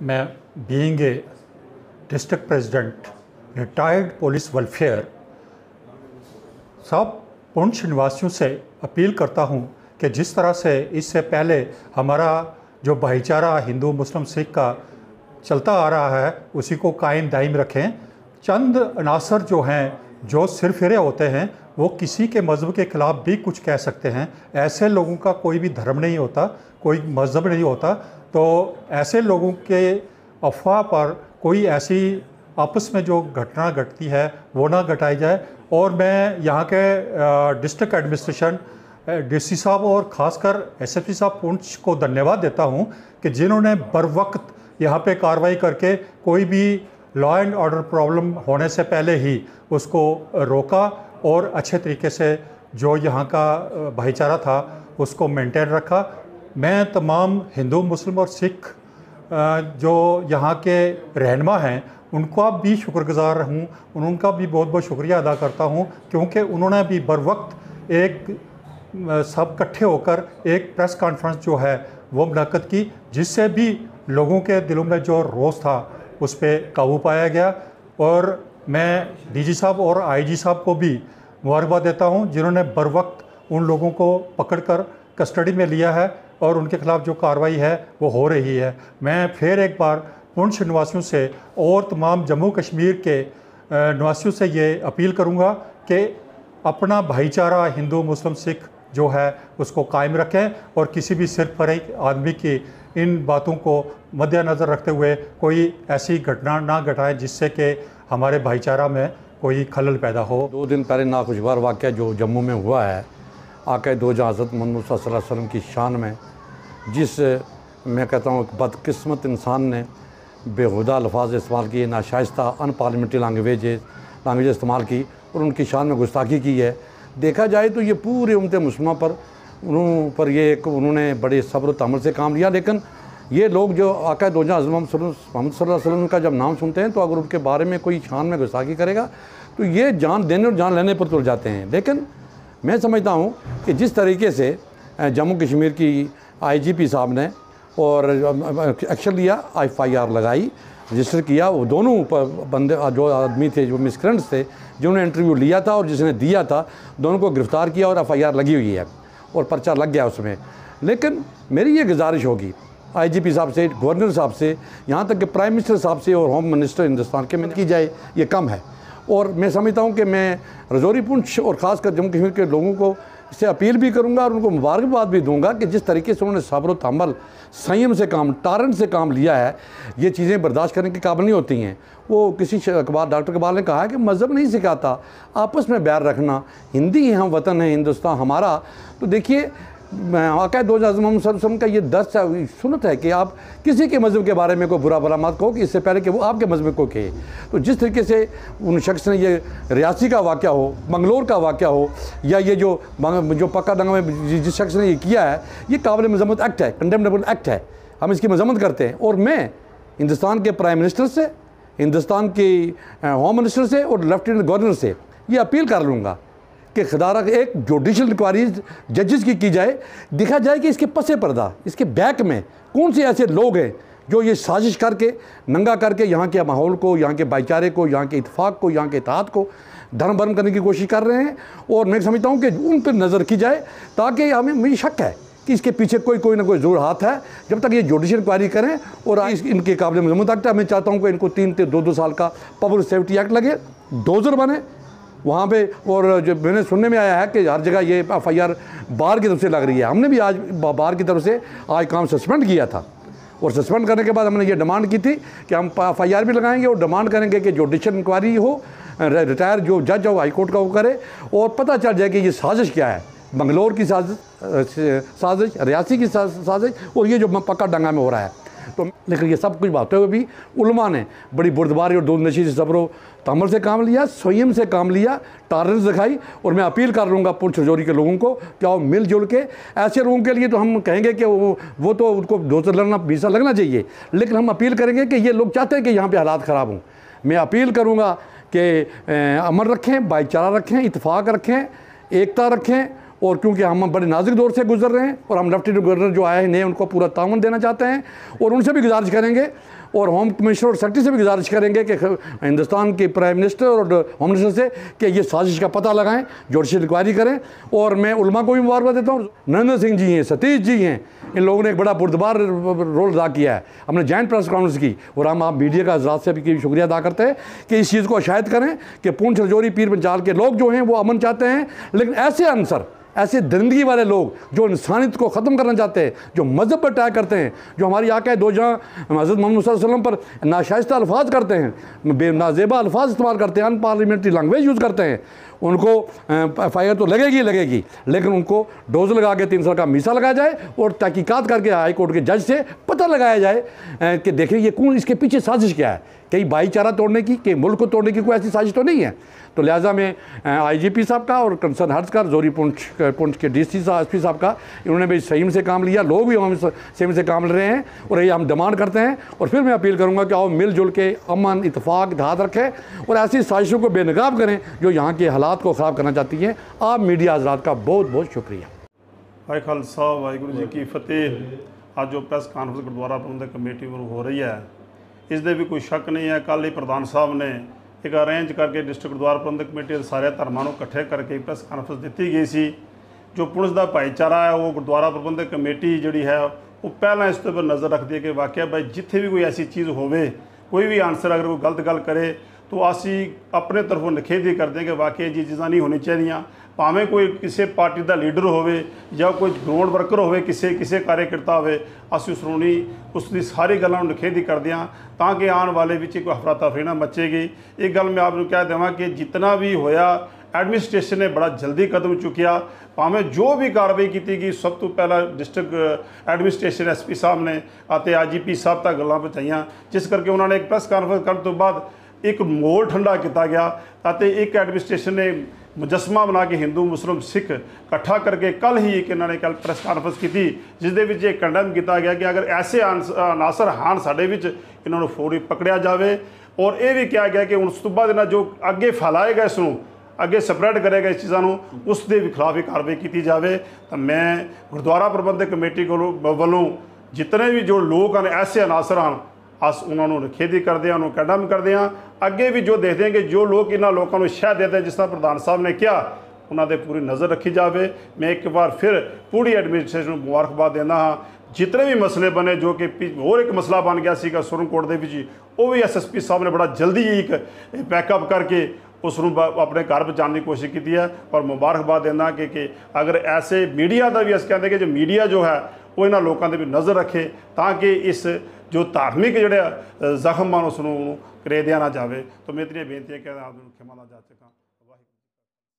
मैं being a district president retired police welfare सब पुंछ निवासियों से अपील करता हूं कि जिस तरह से इससे पहले हमारा जो भाईचारा हिंदू मुस्लिम सिख का चलता आ रहा है उसी को कायम दायम रखें। चंद अनासर जो हैं, जो सिरफिरे होते हैं, वो किसी के मज़हब के ख़िलाफ़ भी कुछ कह सकते हैं। ऐसे लोगों का कोई भी धर्म नहीं होता, कोई मज़हब नहीं होता। तो ऐसे लोगों के अफवाह पर कोई ऐसी आपस में जो घटना घटती है वो ना घटाई जाए। और मैं यहाँ के डिस्ट्रिक्ट एडमिनिस्ट्रेशन डीसी साहब और ख़ासकर एसएसपी साहब पुंछ को धन्यवाद देता हूँ कि जिन्होंने बर वक्त यहाँ पे कार्रवाई करके कोई भी लॉ एंड ऑर्डर प्रॉब्लम होने से पहले ही उसको रोका और अच्छे तरीके से जो यहाँ का भाईचारा था उसको मेंटेन रखा। मैं तमाम हिंदू मुस्लिम और सिख जो यहाँ के रहनुमा हैं उनका भी शुक्रगुजार हूँ, उनका भी बहुत बहुत शुक्रिया अदा करता हूँ, क्योंकि उन्होंने भी बर वक्त एक सब इकट्ठे होकर एक प्रेस कॉन्फ्रेंस जो है वो मुनक्कद की, जिससे भी लोगों के दिलों में जो रोष था उस पर काबू पाया गया। और मैं डीजी साहब और आईजी साहब को भी मुबारकबाद देता हूं जिन्होंने बर वक्त उन लोगों को पकड़कर कस्टडी में लिया है और उनके खिलाफ़ जो कार्रवाई है वो हो रही है। मैं फिर एक बार पुंछ निवासियों से और तमाम जम्मू कश्मीर के निवासियों से ये अपील करूँगा कि अपना भाईचारा हिंदू मुस्लिम सिख जो है उसको कायम रखें और किसी भी सिरफरीक आदमी की इन बातों को मद्देनज़र रखते हुए कोई ऐसी घटना ना घटाएं जिससे कि हमारे भाईचारा में कोई खलल पैदा हो। 2 दिन पहले नाखुशगवार वाक़या जो जम्मू में हुआ है, आक़ा दो जहां हज़रत मोहम्मद सल्लल्लाहु अलैहि वसल्लम की शान में, जिस मैं कहता हूँ बदकिस्मत इंसान ने बेहुदा अल्फाज इस्तेमाल किए, नाशाइस्ता अनपार्लियामेंट्री लैंग्वेज इस्तेमाल की और उनकी शान में गुस्ताखी की है। देखा जाए तो ये पूरे उम्मत मुस्लिमा पर ये एक उन्होंने बड़े सब्र तहम्मुल से काम लिया। लेकिन ये लोग जो आक़ा दो जहां हज़रत मोहम्मद सल्लल्लाहु अलैहि वसल्लम का जब नाम सुनते हैं तो अगर उनके बारे में कोई शान में गुस्ताखी करेगा तो ये जान देने और जान लेने पर तुल जाते हैं। लेकिन मैं समझता हूँ कि जिस तरीके से जम्मू कश्मीर की IGP साहब ने और एक्शन लिया, FIR लगाई, रजिस्टर किया, वो दोनों बंदे जो आदमी थे जो मिसक्रेंट्स थे जिन्होंने इंटरव्यू लिया था और जिसने दिया था, दोनों को गिरफ़्तार किया और FIR लगी हुई है और पर्चा लग गया उसमें। लेकिन मेरी ये गुजारिश होगी IGP साहब से, गवर्नर साहब से, यहाँ तक कि प्राइम मिनिस्टर साहब से और होम मिनिस्टर हिंदुस्तान के में की जाए, ये कम है। और मैं समझता हूँ कि मैं रजौरी पुंछ और ख़ासकर जम्मू कश्मीर के लोगों को इससे अपील भी करूँगा और उनको मुबारकबाद भी दूँगा कि जिस तरीके से उन्होंने सब्र और तहम्मुल, संयम से काम, टारंट से काम लिया है, ये चीज़ें बर्दाश्त करने के काबिल नहीं होती हैं। वो किसी अखबार डॉक्टर इकबाल ने कहा है कि मज़हब नहीं सिखाता आपस में बैर रखना, हिंदी ही हम वतन है हिंदुस्तान हमारा। तो देखिए आक़ा दो जहां हज़रत मोहम्मद सल्लल्लाहु अलैहि वसल्लम का ये दर्स है, सुन्नत है कि आप किसी के मज़हब के बारे में कोई बुरा भला मत कहो कि इससे पहले कि वो आपके मज़हब को कहे। तो जिस तरीके से उन शख्स ने ये रियासी का वाक़या हो, मंगलोर का वाक़या हो, या ये जो पक्का दंगा में जिस शख्स ने ये किया है, ये काबिल मज़म्मत एक्ट है, कंडेमनेबल एक्ट है, हम इसकी मज़म्मत करते हैं। और मैं हिंदुस्तान के प्राइम मिनिस्टर से, हिंदुस्तान के होम मिनिस्टर से और लेफ्टिनेंट गवर्नर से ये अपील कर लूँगा कि खुदारा एक जुडिशल इंक्वायरी जजेस की जाए, देखा जाए कि इसके पसे पर्दा, इसके बैक में कौन से ऐसे लोग हैं जो ये साजिश करके, नंगा करके यहाँ के माहौल को, यहाँ के भाईचारे को, यहाँ के इत्तेफाक को, यहाँ के इत्तेहाद को धर्म भरम करने की कोशिश कर रहे हैं। और मैं समझता हूँ कि उन पर नज़र की जाए, ताकि हमें मुझे शक है कि इसके पीछे कोई ना कोई ज़रूर हाथ है। जब तक ये जुडिशल इंक्वायरी करें और इनके काबिल मज़म्मत एक्ट है, मैं चाहता हूँ कि इनको 3-2 साल का पब्लिक सेफ्टी एक्ट लगे, डोजर बने वहाँ पे। और जो मैंने सुनने में आया है कि हर जगह ये FIR बार की तरफ से लग रही है। हमने भी आज बार की तरफ से आज काम सस्पेंड किया था और सस्पेंड करने के बाद हमने ये डिमांड की थी कि हम FIR भी लगाएंगे और डिमांड करेंगे कि जुडिशल इंक्वायरी हो, रिटायर जो जज हो हाई कोर्ट का वो करे और पता चल जाए कि ये साजिश क्या है, मंगलोर की साजिश, रियासी की साजिश और ये जो पक्का दंगा में हो रहा है। तो लेकिन ये सब कुछ बातें हुए भी उलमा ने बड़ी बुर्दबारी और दूरनशी से सब्र तहम्मुल से काम लिया, संयम से काम लिया, टालरेंस दिखाई। और मैं अपील कर लूँगा पुंछ रजौरी के लोगों को कि आओ मिलजुल के, ऐसे लोगों के लिए तो हम कहेंगे कि वो तो उनको डोजर लगना, वीज़ा लगना चाहिए, लेकिन हम अपील करेंगे कि ये लोग चाहते हैं कि यहाँ पे हालात ख़राब हों। मैं अपील करूँगा कि अमन रखें, भाईचारा रखें, इत्तेफाक रखें, एकता रखें। और क्योंकि हम बड़े नाजुक दौर से गुजर रहे हैं और हम लेफ्टिनेंट गवर्नर जो आए हैं नए, उनको पूरा ताउन देना चाहते हैं और उनसे भी गुजारिश करेंगे और होम कमिश्नर और सेक्रेटरी से भी गुजारिश करेंगे कि हिंदुस्तान के प्राइम मिनिस्टर और होम मिनिस्टर से कि ये साजिश का पता लगाएं, जुडिशल इंक्वायरी करें। और मैं उलमा को भी मुबारकबाद देता हूँ। नरेंद्र सिंह जी हैं, सतीश जी हैं, इन लोगों ने एक बड़ा बुरदबार रोल अदा किया है। हमने जॉइंट प्रेस कॉन्फ्रेंस की और हम आप मीडिया का हज़रात से भी शुक्रिया अदा करते हैं कि इस चीज़ को शायद करें कि पुंछ, रजौरी, पीर पंजाल के लोग जो हैं वो अमन चाहते हैं, लेकिन ऐसे अनसर, ऐसे दरिंदगी वाले लोग जो इंसानियत को ख़त्म करना चाहते हैं, जो मज़हब पर अटैक करते हैं, जो हमारी आका दो जहाँ हज़रत मोहम्मद सल्लल्लाहु अलैहि वसल्लम पर नाशाइस्ता अल्फाज करते हैं, नाजेबा अल्फाज इस्तेमाल करते हैं, अनपार्लियामेंट्री लैंग्वेज यूज़ करते हैं, उनको FIR तो लगेगी, लेकिन उनको डोज लगा के 3 साल का मीसा लगाया जाए और तहकीकात करके हाई कोर्ट के जज से पता लगाया जाए कि देखें ये कौन, इसके पीछे साजिश क्या है, कहीं भाईचारा तोड़ने की, कि मुल्क को तोड़ने की कोई ऐसी साजिश तो नहीं है। तो लिहाजा में IGP साहब का और कंसर्न हर्ज का, जोरी पुंछ के DC SP साहब का, इन्होंने भी सही से काम लिया, लोग भी हम सही से काम ले रहे हैं और ये हम डिमांड करते हैं। और फिर मैं अपील करूँगा कि आओ मिलजुल के अमन, इतफाक़, इत्तेहाद रखें और ऐसी साजिशों को बेनकाब करें जो यहाँ के हालात को ख़राब करना चाहती हैं। आप मीडिया हज़रात का बहुत बहुत शुक्रिया। वाहे खालसा वाहिगुरू जी की फतेह। ਅੱਜ जो ਪ੍ਰੈਸ ਕਾਨਫਰੰਸ ਗੁਰਦੁਆਰਾ ਪ੍ਰਬੰਧਕ ਕਮੇਟੀ ਵੱਲੋਂ ਹੋ ਰਹੀ ਹੈ, ਇਸ ਦੇ ਵੀ ਕੋਈ ਸ਼ੱਕ ਨਹੀਂ ਹੈ। ਕੱਲ੍ਹ ਹੀ ਪ੍ਰਧਾਨ ਸਾਹਿਬ ਨੇ ਇੱਕ ਅਰੇਂਜ ਕਰਕੇ ਡਿਸਟ੍ਰਿਕਟ ਗੁਰਦੁਆਰਾ ਪ੍ਰਬੰਧਕ ਕਮੇਟੀ ਦੇ ਸਾਰੇ ਧਰਮਾਂ ਨੂੰ ਇਕੱਠੇ ਕਰਕੇ ਪ੍ਰੈਸ ਕਾਨਫਰੰਸ ਦਿੱਤੀ ਗਈ ਸੀ। ਜੋ ਪੁਲਿਸ ਦਾ ਭਾਈਚਾਰਾ ਹੈ ਉਹ ਗੁਰਦੁਆਰਾ ਪ੍ਰਬੰਧਕ ਕਮੇਟੀ ਜਿਹੜੀ ਹੈ ਉਹ ਪਹਿਲਾਂ ਇਸ ਤੋਂ ਨਜ਼ਰ ਰੱਖਦੀ ਹੈ ਕਿ ਵਾਕਿਆ ਭਾਈ ਜਿੱਥੇ ਵੀ ਕੋਈ ਐਸੀ ਚੀਜ਼ ਹੋਵੇ, ਕੋਈ ਵੀ ਆਨਸਰ ਅਗਰ ਕੋਈ ਗਲਤ ਗੱਲ करे तो ਅਸੀਂ ਆਪਣੇ ਤਰਫੋਂ ਨਿਖੇਧੀ ਕਰਦੇ ਹਾਂ ਕਿ ਵਾਕਿਆ ਜੀ ਚੀਜ਼ਾਂ ਨਹੀਂ ਹੋਣੀ ਚਾਹੀਦੀਆਂ। ਭਾਵੇਂ ਕੋਈ ਕਿਸੇ ਪਾਰਟੀ ਦਾ ਲੀਡਰ ਹੋਵੇ ਜਾਂ ਕੋਈ ਗਰਾਊਂਡ ਵਰਕਰ ਹੋਵੇ, ਕਿਸੇ ਕਾਰਜਕਰਤਾ ਹੋਵੇ, ਅਸੀਂ ਉਸ ਦੀ ਸਾਰੀ ਗੱਲਾਂ ਨੂੰ ਨਿਖੇਧੀ ਕਰਦੇ ਹਾਂ ਤਾਂ ਕਿ ਆਉਣ ਵਾਲੇ ਵਿੱਚ ਕੋਈ ਹਫਰਾ ਤਫਰੀ ਨਾ ਮਚੇਗੀ। ਇੱਕ ਗੱਲ ਮੈਂ ਆਪ ਨੂੰ ਕਹਿ ਦੇਵਾਂ ਕਿ ਜਿੰਨਾ ਵੀ ਹੋਇਆ ਐਡਮਿਨਿਸਟ੍ਰੇਸ਼ਨ ਨੇ ਬੜਾ ਜਲਦੀ ਕਦਮ ਚੁੱਕਿਆ। ਭਾਵੇਂ ਜੋ ਵੀ ਕਾਰਵਾਈ ਕੀਤੀ ਗਈ ਸਭ ਤੋਂ ਪਹਿਲਾਂ ਡਿਸਟ੍ਰਿਕਟ ਐਡਮਿਨਿਸਟ੍ਰੇਸ਼ਨ SP ਸਾਹਿਬ ਨੇ ਅਤੇ IGP ਸਾਹਿਬ ਤੱਕ ਗੱਲਾਂ ਪਹੁੰਚਾਈਆਂ, ਜਿਸ ਕਰਕੇ ਉਹਨਾਂ ਨੇ ਇੱਕ ਪ੍ਰੈਸ ਕਾਨਫਰੰਸ ਕਰਨ ਤੋਂ ਬਾਅਦ एक मोल ठंडा किया गया। एक एडमिनिस्ट्रेशन ने मुजस्मा बना के हिंदू मुस्लिम सिख इकट्ठा करके कल ही एक इन्होंने कल प्रेस कानफ्रेंस की, जिसदे कंडम किया गया कि अगर ऐसे अनासर हान साडे विच इन्होंने फौरी पकड़िया जाए। और यह भी कहा गया कि उस तो बाद इन्होंने जो अगे फैलाएगा, इसनों अगे स्प्रैड करेगा इस चीज़ों, उसके भी खिलाफ ही कार्रवाई की जाए। तो मैं गुरुद्वारा प्रबंधक कमेटी वालों जितने भी जो लोग हैं ऐसे अनासर हैं, अस उन्होंने निखेधी करते हैं, उन्होंने कंडम करते हैं। अगे भी जो देखते हैं कि जो लोग इन्होंने लोगों को शह देते हैं, जिस तरह प्रधान साहब ने कहा, उन्होंने पूरी नज़र रखी जाए। मैं एक बार फिर पूरी एडमिनिस्ट्रेशन को मुबारकबाद देना हाँ। जितने भी मसले बने, जो कि होर एक मसला बन गया सीगा सुरन कोट दे विच, वो भी SSP साहब ने बड़ा जल्दी एक बैकअप करके उसनों अपने घर पहुँचाने की कोशिश की है। और मुबारकबाद देना कि अगर ऐसे मीडिया का भी अस कहते कि जो मीडिया जो है वो इन्होंने लोगों की भी नज़र रखे ताकि इस जो धार्मिक जोड़े जख्म उसनों करे दिया ना जाए। तो मैं इतनी बेनती है कि आप क्षमा ना जा सका।